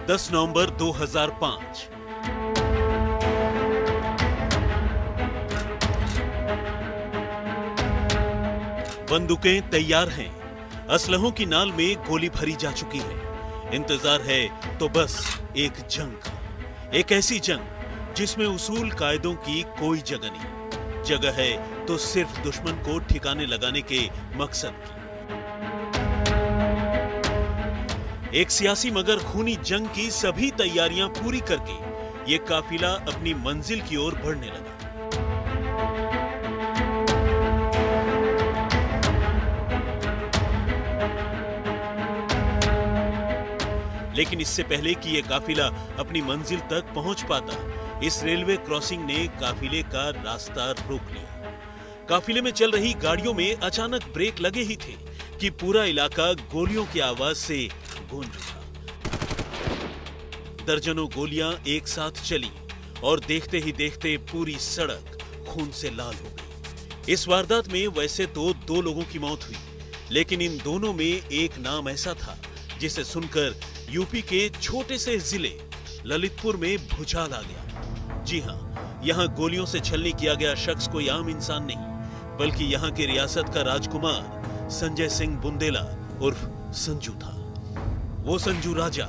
10 नवंबर 2005। बंदूकें तैयार हैं, असलहों की नाल में गोली भरी जा चुकी है। इंतजार है तो बस एक जंग का, एक ऐसी जंग जिसमें उसूल कायदों की कोई जगह नहीं। जगह है तो सिर्फ दुश्मन को ठिकाने लगाने के मकसद की। एक सियासी मगर खूनी जंग की सभी तैयारियां पूरी करके ये काफिला अपनी मंजिल की ओर बढ़ने लगा। लेकिन इससे पहले कि यह काफिला अपनी मंजिल तक पहुंच पाता, इस रेलवे क्रॉसिंग ने काफिले का रास्ता रोक लिया। काफिले में चल रही गाड़ियों में अचानक ब्रेक लगे ही थे कि पूरा इलाका गोलियों की आवाज से गूंज उठा। दर्जनों गोलियां एक साथ चली और देखते ही देखते पूरी सड़क खून से लाल हो गई। इस वारदात में वैसे तो 2 लोगों की मौत हुई, लेकिन इन दोनों में एक नाम ऐसा था जिसे सुनकर यूपी के छोटे से जिले ललितपुर में भूचाल आ गया। जी हां, यहां गोलियों से छलनी किया गया शख्स कोई आम इंसान नहीं, बल्कि यहां की रियासत का राजकुमार संजय सिंह बुंदेला उर्फ संजू था। वो संजू राजा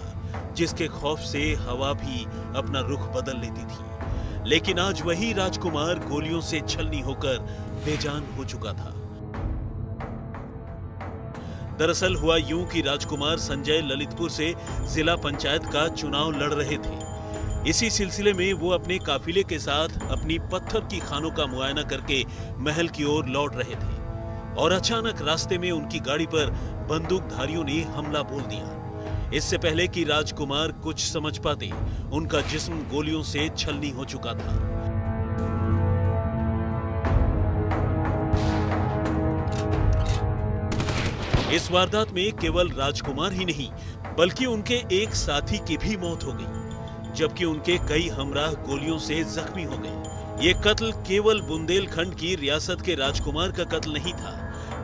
जिसके खौफ से हवा भी अपना रुख बदल लेती थी। लेकिन आज वही राजकुमार गोलियों से छलनी होकर बेजान हो चुका था। दरअसल हुआ यूं कि राजकुमार संजय ललितपुर से जिला पंचायत का चुनाव लड़ रहे थे। इसी सिलसिले में वो अपने काफिले के साथ अपनी पत्थर की खानों का मुआयना करके महल की ओर लौट रहे थे और अचानक रास्ते में उनकी गाड़ी पर बंदूकधारियों ने हमला बोल दिया। इससे पहले कि राजकुमार कुछ समझ पाते, उनका जिस्म गोलियों से छलनी हो चुका था। इस वारदात में केवल राजकुमार ही नहीं, बल्कि उनके एक साथी की भी मौत हो गई, जबकि उनके कई हमराह गोलियों से जख्मी हो गए। ये कत्ल केवल बुंदेलखंड की रियासत के राजकुमार का कत्ल नहीं था,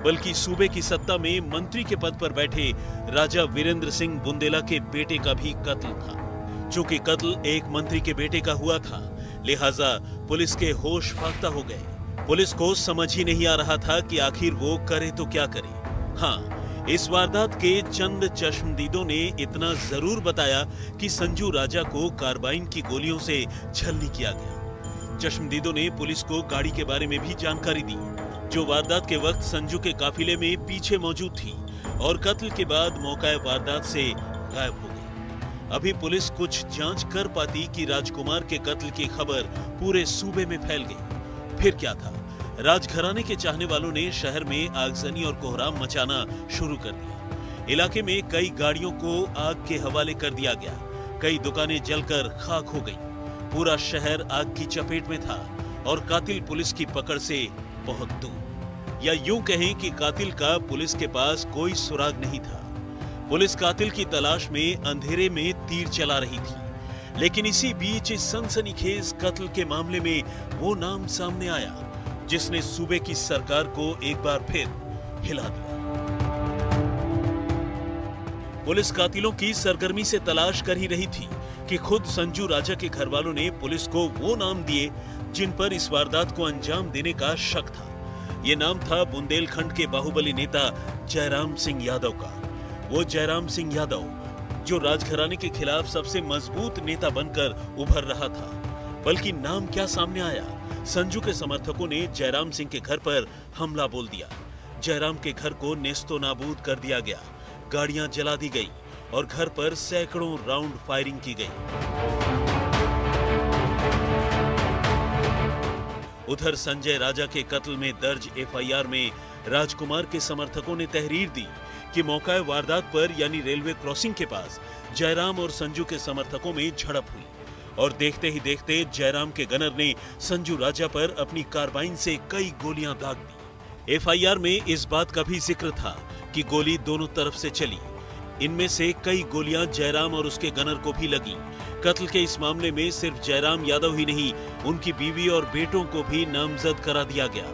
बल्कि सूबे की सत्ता में मंत्री के पद पर बैठे राजा वीरेंद्र सिंह बुंदेला के बेटे का भी कत्ल था। चूंकि कत्ल एक मंत्री के बेटे का हुआ था, लिहाजा पुलिस के होश फाख्ता हो गए। पुलिस को समझ ही नहीं आ रहा था कि आखिर वो करे तो क्या करे। हाँ, इस वारदात के चंद चश्मदीदों ने इतना जरूर बताया कि संजू राजा को कार्बाइन की गोलियों से छलनी किया गया। चश्मदीदों ने पुलिस को गाड़ी के बारे में भी जानकारी दी, जो वारदात के वक्त संजू के काफिले में पीछे मौजूद थी और कत्ल के बाद मौका वारदात से गायब हो गई। अभी पुलिस कुछ जांच कर पाती कि राजकुमार के कत्ल की खबर पूरे सूबे में फैल गई। फिर क्या था, राजघराने के चाहने वालों ने शहर में आगजनी और कोहराम मचाना शुरू कर दिया। इलाके में कई गाड़ियों को आग के हवाले कर दिया गया, कई दुकानें जलकर खाक हो गईं। पूरा शहर आग की चपेट में था और कातिल पुलिस की पकड़ से बहुत दूर। या यूं कहें कि कातिल का पुलिस के पास कोई सुराग नहीं था। पुलिस कातिल की तलाश में अंधेरे में तीर चला रही थी। लेकिन इसी बीच इस सनसनीखेज कत्ल के मामले में वो नाम सामने आया जिसने सूबे की सरकार को एक बार फिर हिला दिया। पुलिस कातिलों की सरगर्मी से तलाश कर ही रही थी कि खुद संजू राजा के घर वालों ने पुलिस को वो नाम दिए जिन पर इस वारदात को अंजाम देने का शक था। ये नाम था बुंदेलखंड के बाहुबली नेता जयराम सिंह यादव का। वो जयराम सिंह यादव जो राजघराने के खिलाफ सबसे मजबूत नेता बनकर उभर रहा था। बल्कि नाम क्या सामने आया, संजू के समर्थकों ने जयराम सिंह के घर पर हमला बोल दिया। जयराम के घर को नेस्तो नाबूद कर दिया गया, गाड़ियां जला दी गई और घर पर सैकड़ों राउंड फायरिंग की गई। उधर संजय राजा के कत्ल में दर्ज एफआईआर में राजकुमार के समर्थकों ने तहरीर दी कि मौका वारदात पर यानी रेलवे क्रॉसिंग के पास जयराम और संजू के समर्थकों में झड़प हुई और देखते ही देखते जयराम के गनर ने संजू राजा पर अपनी कार्बाइन से कई गोलियां दाग दी। एफआईआर में इस बात का भी जिक्र था कि गोली दोनों तरफ से चली। इनमें से कई गोलियां जयराम और उसके गनर को भी लगी। कत्ल के इस मामले में सिर्फ जयराम यादव ही नहीं, उनकी बीवी और बेटों को भी नामजद करा दिया गया।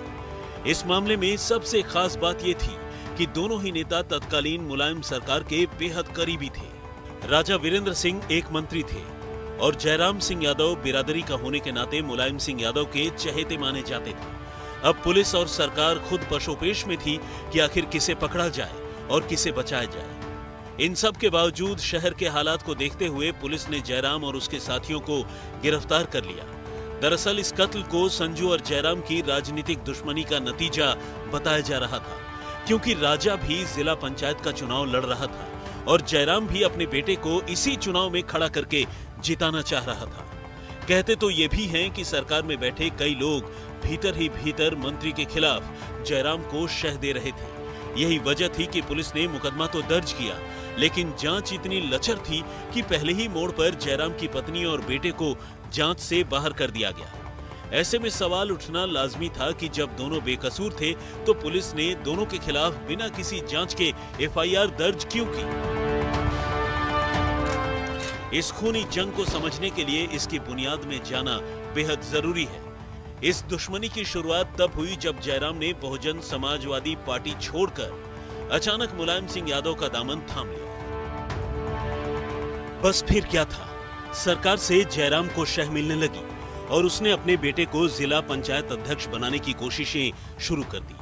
इस मामले में सबसे खास बात यह थी कि दोनों ही नेता तत्कालीन मुलायम सरकार के बेहद करीबी थे। राजा वीरेंद्र सिंह एक मंत्री थे और जयराम सिंह यादव बिरादरी का होने के नाते मुलायम सिंह यादव के चहेते माने जाते थे। अब पुलिस और सरकार खुद पशोपेश में थी कि आखिर किसे पकड़ा जाए और किसे बचाया जाए। इन सब के बावजूद शहर के हालात को देखते हुए पुलिस ने जयराम और उसके साथियों को गिरफ्तार कर लिया। दरअसल इस कत्ल को संजू और जयराम की राजनीतिक दुश्मनी का नतीजा बताया जा रहा था, क्योंकि राजा भी जिला पंचायत का चुनाव लड़ रहा था और जयराम भी अपने बेटे को इसी चुनाव में खड़ा करके जिताना चाह रहा था। कहते तो ये भी हैं कि सरकार में बैठे कई लोग भीतर ही भीतर मंत्री के खिलाफ जयराम को शह दे रहे थे। यही वजह थी कि पुलिस ने मुकदमा तो दर्ज किया, लेकिन जांच इतनी लचर थी कि पहले ही मोड़ पर जयराम की पत्नी और बेटे को जांच से बाहर कर दिया गया। ऐसे में सवाल उठना लाजमी था कि जब दोनों बेकसूर थे तो पुलिस ने दोनों के खिलाफ बिना किसी जांच के एफआईआर दर्ज क्यों की? इस खूनी जंग को समझने के लिए इसकी बुनियाद में जाना बेहद जरूरी है। इस दुश्मनी की शुरुआत तब हुई जब जयराम ने बहुजन समाजवादी पार्टी छोड़कर अचानक मुलायम सिंह यादव का दामन थाम लिया। बस फिर क्या था, सरकार से जयराम को शह मिलने लगी और उसने अपने बेटे को जिला पंचायत अध्यक्ष बनाने की कोशिशें शुरू कर दी।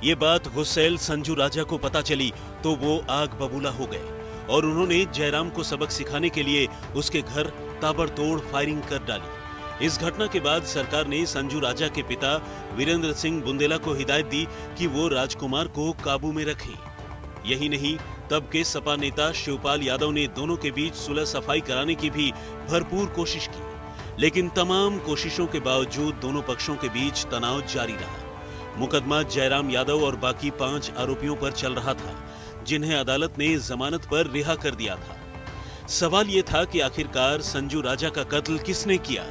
ये बात गुस्सैल संजू राजा को पता चली तो वो आग बबूला हो गए और उन्होंने जयराम को सबक सिखाने के लिए उसके घर ताबड़तोड़ फायरिंग कर डाली। इस घटना के बाद सरकार ने संजू राजा के पिता वीरेंद्र सिंह बुंदेला को हिदायत दी कि वो राजकुमार को काबू में रखें। यही नहीं, तब के सपा नेता शिवपाल यादव ने दोनों के बीच सुलह सफाई कराने की भी भरपूर कोशिश की, लेकिन तमाम कोशिशों के बावजूद दोनों पक्षों के बीच तनाव जारी रहा। मुकदमा जयराम यादव और बाकी 5 आरोपियों पर चल रहा था, जिन्हें अदालत ने जमानत पर रिहा कर दिया था। सवाल ये था कि आखिरकार संजू राजा का कत्ल किसने किया,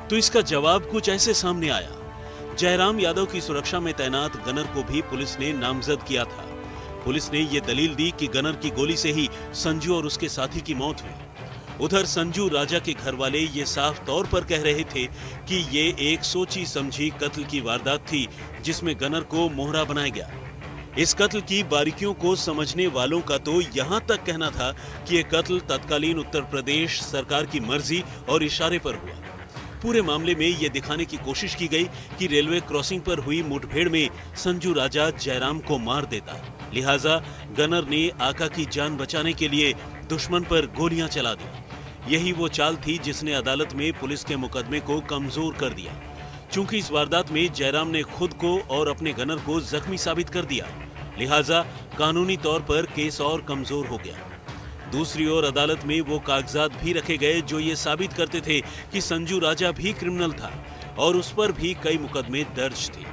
तो इसका जवाब कुछ ऐसे सामने आया। जयराम यादव की सुरक्षा में तैनात गनर को भी पुलिस ने नामजद किया था। पुलिस ने ये दलील दी कि गनर की गोली से ही संजू और उसके साथी की मौत हुई। उधर संजू राजा के घर वाले ये साफ तौर पर कह रहे थे कि ये एक सोची समझी कत्ल की वारदात थी, जिसमें गनर को मोहरा बनाया गया। इस कत्ल की बारीकियों को समझने वालों का तो यहाँ तक कहना था कि ये कत्ल तत्कालीन उत्तर प्रदेश सरकार की मर्जी और इशारे पर हुआ। पूरे मामले में ये दिखाने की कोशिश की गई कि रेलवे क्रॉसिंग पर हुई मुठभेड़ में संजू राजा जयराम को मार देता, लिहाजा गनर ने आका की जान बचाने के लिए दुश्मन पर गोलियां चला दी। यही वो चाल थी जिसने अदालत में पुलिस के मुकदमे को कमजोर कर दिया। चूंकि इस वारदात में जयराम ने खुद को और अपने गनर को जख्मी साबित कर दिया, लिहाजा कानूनी तौर पर केस और कमजोर हो गया। दूसरी ओर अदालत में वो कागजात भी रखे गए जो ये साबित करते थे कि संजू राजा भी क्रिमिनल था और उस पर भी कई मुकदमे दर्ज थे।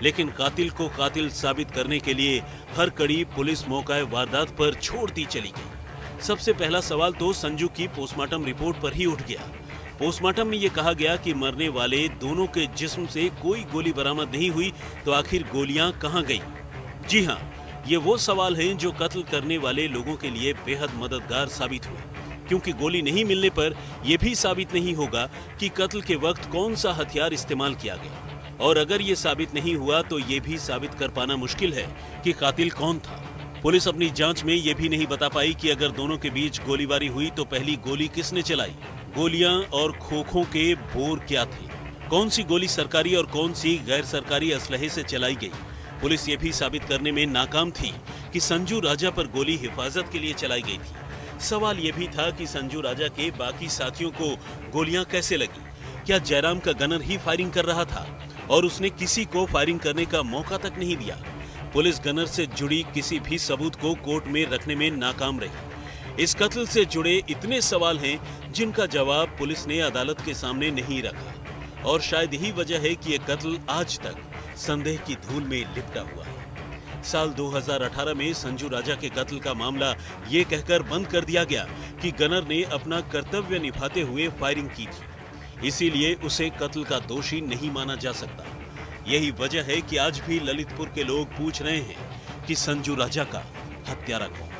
लेकिन कातिल को कातिल साबित करने के लिए हर कड़ी पुलिस मौका वारदात पर छोड़ती चली गई। सबसे पहला सवाल तो संजू की पोस्टमार्टम रिपोर्ट पर ही उठ गया। पोस्टमार्टम में ये कहा गया कि मरने वाले दोनों के जिस्म से कोई गोली बरामद नहीं हुई, तो आखिर गोलियां कहां गईं? जी हां, ये वो सवाल हैं जो कत्ल करने वाले लोगों के लिए बेहद मददगार साबित हुए, क्योंकि गोली नहीं मिलने पर यह भी साबित नहीं होगा कि कत्ल के वक्त कौन सा हथियार इस्तेमाल किया गया, और अगर ये साबित नहीं हुआ तो ये भी साबित कर पाना मुश्किल है कि कातिल कौन था। पुलिस अपनी जांच में ये भी नहीं बता पाई कि अगर दोनों के बीच गोलीबारी हुई तो पहली गोली किसने चलाई, गोलियां और खोखों के बोर क्या थे, कौन सी गोली सरकारी और कौन सी गैर सरकारी असलहे से चलाई गई। पुलिस ये भी साबित करने में नाकाम थी कि संजू राजा पर गोली हिफाजत के लिए चलाई गई थी। सवाल ये भी था कि संजू राजा के बाकी साथियों को गोलियां कैसे लगी। क्या जयराम का गनर ही फायरिंग कर रहा था और उसने किसी को फायरिंग करने का मौका तक नहीं दिया? पुलिस गनर से जुड़ी किसी भी सबूत को कोर्ट में रखने में नाकाम रही। इस कत्ल से जुड़े इतने सवाल हैं जिनका जवाब पुलिस ने अदालत के सामने नहीं रखा, और शायद यही वजह है कि यह कत्ल आज तक संदेह की धूल में लिपटा हुआ है। साल 2018 में संजू राजा के कत्ल का मामला ये कहकर बंद कर दिया गया कि गनर ने अपना कर्तव्य निभाते हुए फायरिंग की थी, इसीलिए उसे कत्ल का दोषी नहीं माना जा सकता। यही वजह है कि आज भी ललितपुर के लोग पूछ रहे हैं कि संजू राजा का हत्यारा कौन।